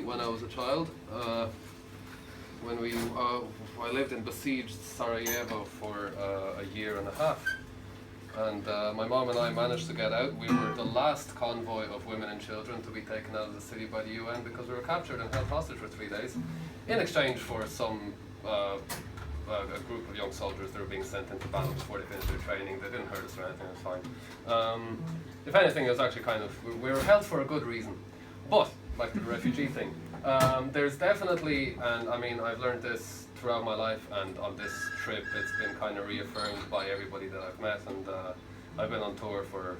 When I was a child, when I lived in besieged Sarajevo for a year and a half, and my mom and I managed to get out. We were the last convoy of women and children to be taken out of the city by the UN because we were captured and held hostage for 3 days, in exchange for a group of young soldiers that were being sent into battle before they finished their training. They didn't hurt us or anything, it was fine. If anything, it was actually we were held for a good reason. But, like the refugee thing, there's definitely, and I mean, I've learned this throughout my life, and on this trip it's been kind of reaffirmed by everybody that I've met, and I've been on tour for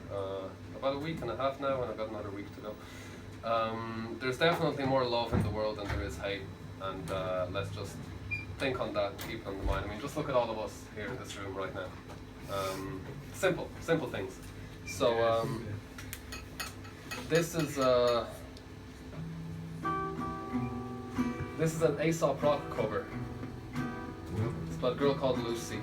about a week and a half now, and I've got another week to go. There's definitely more love in the world than there is hate, and let's just think on that and keep it on the mind. I mean, just look at all of us here in this room right now. Simple things. So this is an Aesop Rock cover. It's about a girl called Lucy.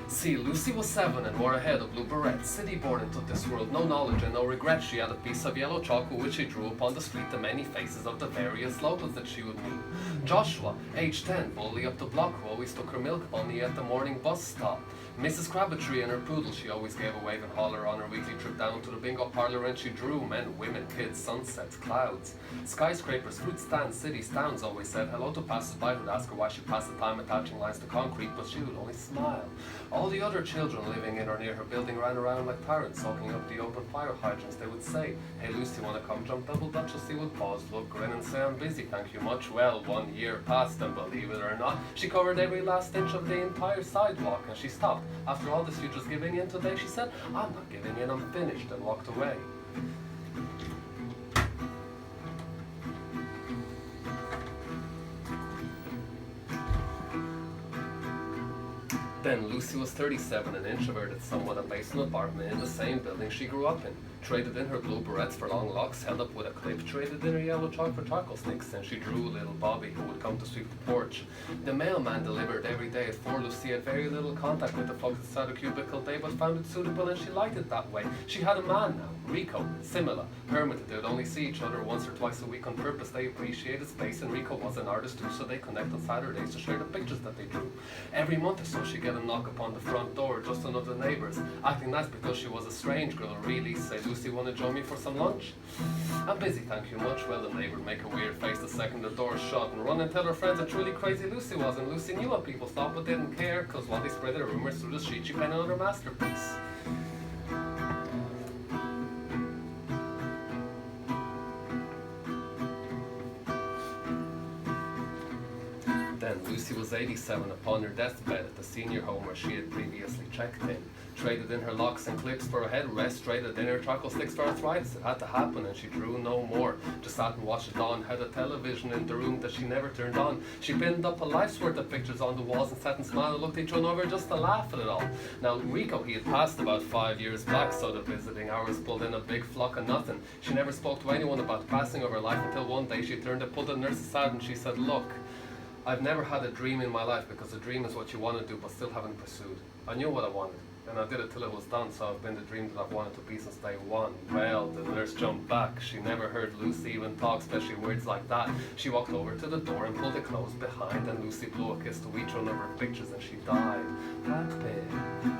See, Lucy was 7 and wore a head of blue beret. City born into this world, no knowledge and no regret. She had a piece of yellow chalk with which she drew upon the street the many faces of the various locals that she would meet. Joshua, age 10, bully up the block who always took her milk money at the morning bus stop. Mrs. Crabtree and her poodle she always gave a wave and holler on her weekly trip down to the bingo parlor, and she drew men, women, kids, sunsets, clouds, skyscrapers, fruit stands, cities, towns. Always said hello to passers-by who'd ask her why she passed the time attaching lines to concrete, but she would only smile. All the other children living in or near her building ran around like parrots, soaking up the open fire hydrants. They would say, "Hey Lucy, wanna come jump double dutch?" She would pause, look, grin and say, "I'm busy, thank you much." Well, 1 year passed, and believe it or not, she covered every last inch of the entire sidewalk, and she stopped. After all this, you're just giving in today? She said, "I'm not giving in, I'm finished," and walked away. Then Lucy was 37, an introverted, somewhat a basement apartment in the same building she grew up in. Traded in her blue berets for long locks held up with a clip. Traded in her yellow chalk for charcoal sticks, and she drew little Bobby who would come to sweep the porch. The mailman delivered every day at 4. Lucy had very little contact with the folks inside her cubicle day, but found it suitable and she liked it that way. She had a man now, Rico, similar, hermited. They would only see each other once or twice a week on purpose. They appreciated space, and Rico was an artist too, so they connect on Saturdays to share the pictures that they drew. Every month or so she'd get a knock upon the front door, just another neighbours, acting nice because she was a strange girl. Really, say, "Lucy, wanna join me for some lunch?" "I'm busy, thank you much." Well, the neighbour would make a weird face the second the door shut, and run and tell her friends how truly crazy Lucy was. And Lucy knew what people thought but didn't care, cause while they spread their rumours through the street, she painted another masterpiece. Then Lucy was 87 upon her deathbed at the senior home where she had previously checked in. Traded in her locks and clips for a headrest, traded in her charcoal sticks for arthritis. It had to happen, and she drew no more. Just sat and watched it on. Had a television in the room that she never turned on. She pinned up a life's worth of pictures on the walls and sat and smiled and looked each one over just to laugh at it all. Now Rico, he had passed about 5 years back, so the visiting hours pulled in a big flock of nothing. She never spoke to anyone about the passing of her life until one day she turned to pull the nurse aside and she said, "Look, I've never had a dream in my life, because a dream is what you want to do but still haven't pursued. I knew what I wanted, and I did it till it was done, so I've been the dream that I've wanted to be since day one." Well, the nurse jumped back. She never heard Lucy even talk, especially words like that. She walked over to the door and pulled it closed behind, and Lucy blew a kiss to each one of her pictures, and she died. Happy.